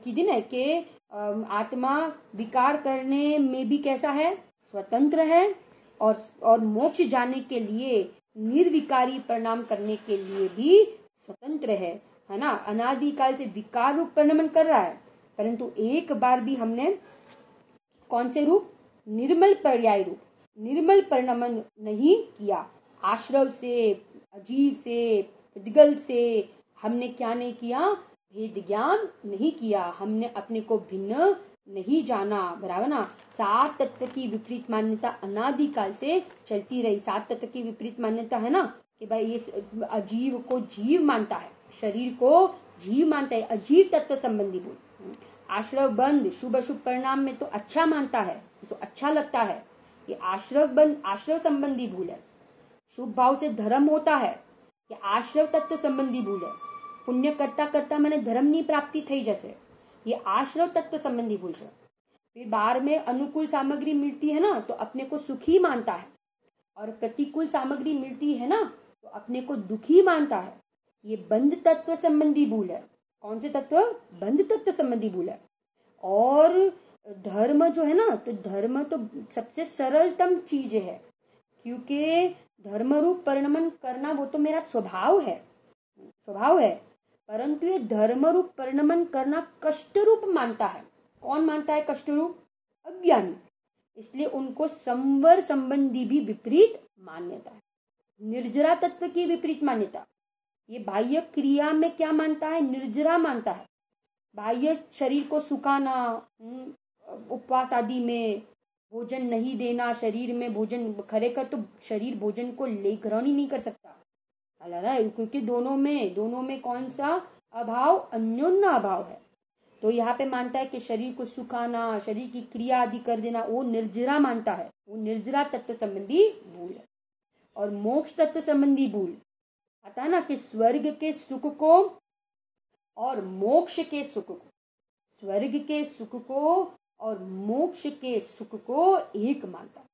કીધી ને કે आत्मा विकार करने में भी कैसा है? स्वतंत्र है और मोक्ष जाने के लिए निर्विकारी परिणाम करने के लिए भी स्वतंत्र है ना। अनादिकाल से विकार रूप परिणमन कर रहा है, परंतु एक बार भी हमने कौन से रूप? निर्मल पर्याय रूप निर्मल परिणमन नहीं किया। आश्रव से, अजीव से, उद्गल से हमने क्या नहीं किया? भेद ज्ञान नहीं किया, हमने अपने को भिन्न नहीं जाना। बराबर ना। सात तत्व की विपरीत मान्यता अनादिकाल से चलती रही। सात तत्व की विपरीत मान्यता है ना कि भाई ये अजीव को जीव मानता है, शरीर को जीव मानता है, अजीव तत्व संबंधी बोल। आश्रव बंद शुभ अशुभ परिणाम में तो अच्छा मानता है, उसको अच्छा लगता है। ये आश्रव बंद आश्रव संबंधी भूल है। शुभ भाव से धर्म होता है, ये आश्रव तत्व संबंधी भूल है। पुण्य करता करता मैंने धर्म नहीं प्राप्ति थई जैसे, ये आश्रव तत्व संबंधी भूल है। फिर बाहर में अनुकूल सामग्री मिलती है ना तो अपने को सुखी मानता है, और प्रतिकूल सामग्री मिलती है ना तो अपने को दुखी मानता है। ये बंध तत्व संबंधी भूल है। कौन से तत्व? बंध तत्व संबंधी भूल है। और धर्म जो है ना, तो धर्म तो सबसे सरलतम चीज है, क्योंकि धर्म रूप परिणमन करना वो तो मेरा स्वभाव है, परंतु ये धर्म रूप परिणमन करना कष्ट रूप मानता है। कौन मानता है कष्ट रूप? अज्ञानी। इसलिए उनको संवर संबंधी भी विपरीत मान्यता है। निर्जरा तत्व की विपरीत मान्यता, ये बाह्य क्रिया में क्या मानता है? निर्जरा मानता है। बाह्य शरीर को सुखाना, उपवास आदि में भोजन नहीं देना, शरीर में भोजन खरेखर तो शरीर भोजन को ले ग्रहण ही नहीं कर सकता, क्योंकि दोनों में कौन सा अभाव? अन्योन्य अभाव है। तो यहाँ पे मानता है कि शरीर को सुखाना, शरीर की क्रिया आदि कर देना, वो निर्जरा मानता है। वो निर्जरा तत्व संबंधी भूल है। और मोक्ष तत्व संबंधी भूल आता है ना कि स्वर्ग के सुख को और मोक्ष के सुख को, स्वर्ग के सुख को और मोक्ष के सुख को एक मानता है।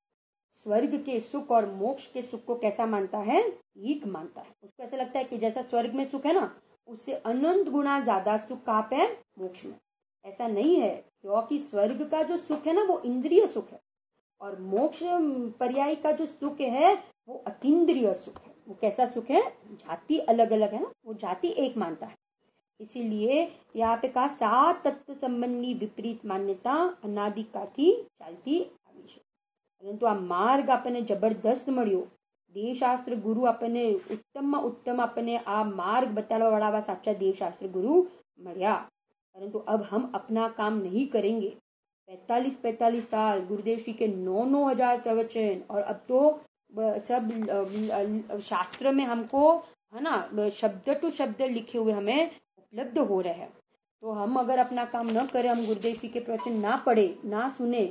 स्वर्ग के सुख और मोक्ष के सुख को कैसा मानता है? एक मानता है। उसको ऐसा लगता है कि जैसा स्वर्ग में सुख है ना, उससे अनंत गुना ज्यादा सुख कहाँ पे है? मोक्ष में। ऐसा नहीं है, क्योंकि स्वर्ग का जो सुख है ना वो इंद्रिय सुख है, और मोक्ष पर्याय का जो सुख है वो अतीन्द्रिय सुख है। वो कैसा सुख है? जाति अलग अलग है ना, वो जाति एक मानता है। इसीलिए यहाँ पे कहा सात तत्व संबंधी विपरीत मान्यता अनादिकालથી ચાલતી આવી છે। પરંતુ આ માર્ગ આપણને જબરદસ્ત મળ્યો। દેવશાસ્ત્ર ગુરુ આપણને उत्तम આપણને આ मार्ग बताड़वा वाला साचा देवशास्त्र गुरु મળ્યા। परंतु अब हम अपना काम नहीं करेंगे। 45 साल गुरुदेव श्री के 9,000 प्रवचन, और अब तो सब शास्त्र में हमको है ना शब्द टू शब्द लिखे हुए हमें उपलब्ध हो रहे हैं। तो हम अगर अपना काम न करें, हम गुरुदेव श्री के प्रवचन ना पढ़े ना सुने,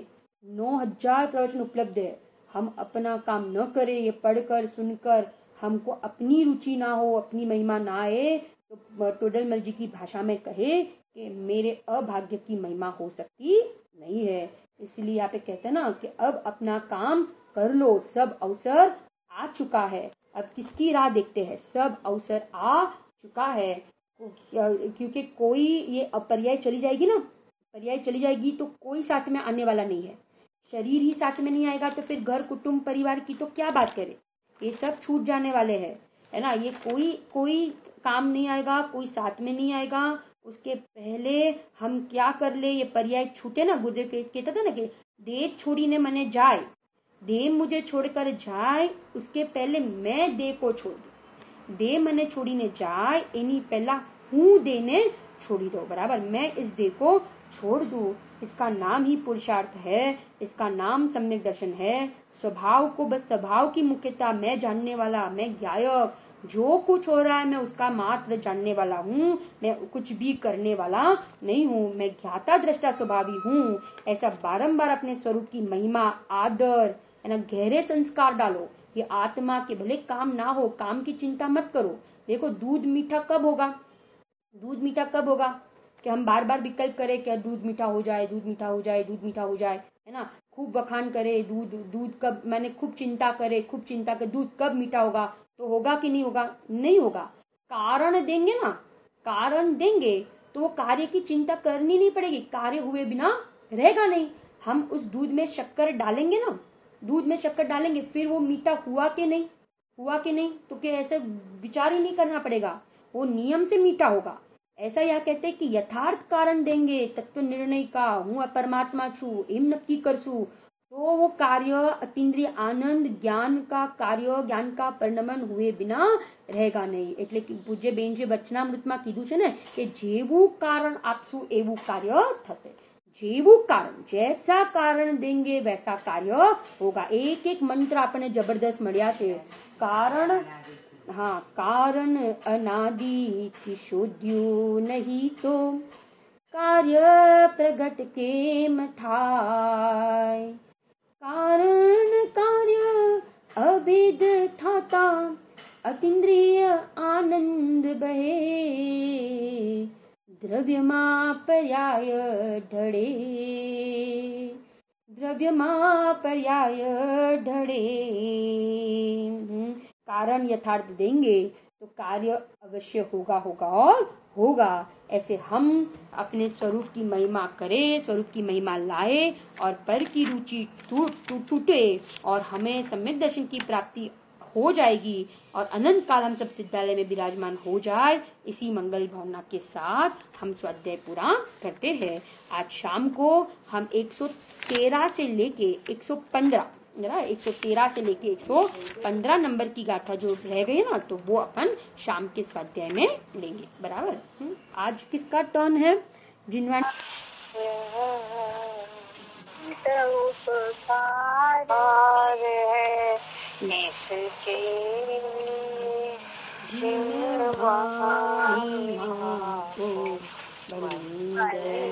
9,000 प्रवचन उपलब्ध है, हम अपना काम न करें, ये पढ़कर सुनकर हमको अपनी रुचि ना हो, अपनी महिमा ना आए, तो टोडरमल जी की भाषा में कहे कि मेरे अभाग्य की महिमा हो सकती नहीं है। इसलिए यहाँ पे कहते हैं ना कि अब अपना काम कर लो, सब अवसर आ चुका है। अब किसकी राह देखते हैं? सब अवसर आ चुका है, क्योंकि कोई ये पर्याय चली जाएगी ना, पर्याय चली जाएगी तो कोई साथ में आने वाला नहीं है। शरीर ही साथ में नहीं आएगा तो फिर घर कुटुंब परिवार की तो क्या बात करें, ये सब छूट जाने वाले हैं, है ना। ये कोई काम नहीं आएगा, कोई साथ में नहीं आएगा। उसके पहले हम क्या कर ले, ये पर्याय छूटे ना। गुरुदेव कहता था ना कि देह छोड़ी ने मने जाए, देह मुझे छोड़कर जाए, उसके पहले मैं देह को छोड़ दूं। देह मने छोड़ी ने जाए एनी पहला हूँ देह ने छोड़ी दो। बराबर, मैं इस देह को छोड़ दूं, इसका नाम ही पुरुषार्थ है, इसका नाम सम्यक दर्शन है। स्वभाव को बस स्वभाव की मुख्यता, मैं जानने वाला, मैं ज्ञायक, जो कुछ हो रहा है मैं उसका मात्र जानने वाला हूँ, मैं कुछ भी करने वाला नहीं हूँ, मैं ज्ञाता दृष्टा स्वभावी हूँ। ऐसा बारंबार अपने स्वरूप की महिमा, आदर, है ना, गहरे संस्कार डालो। ये आत्मा के भले काम ना हो, काम की चिंता मत करो। देखो दूध मीठा कब होगा, दूध मीठा कब होगा कि हम बार बार विकल्प करें कि दूध मीठा हो जाए, दूध मीठा हो जाए, दूध मीठा हो जाए, है ना, खूब वखान करे, दूध दूध कब, मैंने खूब चिंता करे, खूब चिंता कर, दूध कब मीठा होगा, तो होगा कि नहीं होगा? नहीं होगा। कारण देंगे ना, कारण देंगे तो वो कार्य की चिंता करनी नहीं पड़ेगी, कार्य हुए बिना रहेगा नहीं। हम उस दूध में शक्कर डालेंगे ना, दूध में शक्कर डालेंगे, फिर वो मीठा हुआ कि नहीं, हुआ कि नहीं, तो क्या ऐसे विचार ही नहीं करना पड़ेगा, वो नियम से मीठा होगा। ऐसा यह कहते हैं कि यथार्थ कारण देंगे तत्व निर्णय का, हूँ परमात्मा छू एम नक्की करसू, तो वो कार्य अतीन्द्रिय आनंद ज्ञान का कार्य, ज्ञान का परिणमन हुए बिना रहेगा नहीं। એટલે કે પૂજ્ય બેન જે વચનામૃતમાં કીધું છે ને કે જેવું કારણ આપશું એવું કાર્ય થશે, જેવું કારણ, जैसा कारण देंगे वैसा कार्य होगा। एक एक मंत्र आपने जबरदस्त મળ્યા છે। कारण, हाँ, कारण अनादि की शोध्यो नहीं तो कार्य प्रगट के मठाय, कारण कार्य अभेद थाता अतीन्द्रिय आनंद बहे, द्रव्यमा पर्याय ढड़े, द्रव्यमा पर्याय ढड़े। कारण यथार्थ देंगे तो कार्य अवश्य होगा, होगा और होगा। ऐसे हम अपने स्वरूप की महिमा करें, स्वरूप की महिमा लाए और पर की रुचि टूटे और हमें सम्यक दर्शन की प्राप्ति हो जाएगी और अनंत काल हम सब सिद्धालय में विराजमान हो जाए। इसी मंगल भावना के साथ हम स्वाध्याय पूरा करते हैं। आज शाम को हम 113 से लेके 115, 113 से लेके 115 नंबर की गाथा जो रह गई है ना, तो वो अपन शाम के स्वाध्याय में लेंगे। बराबर। आज किसका टर्न है? जिनवान इसके वंदनाशत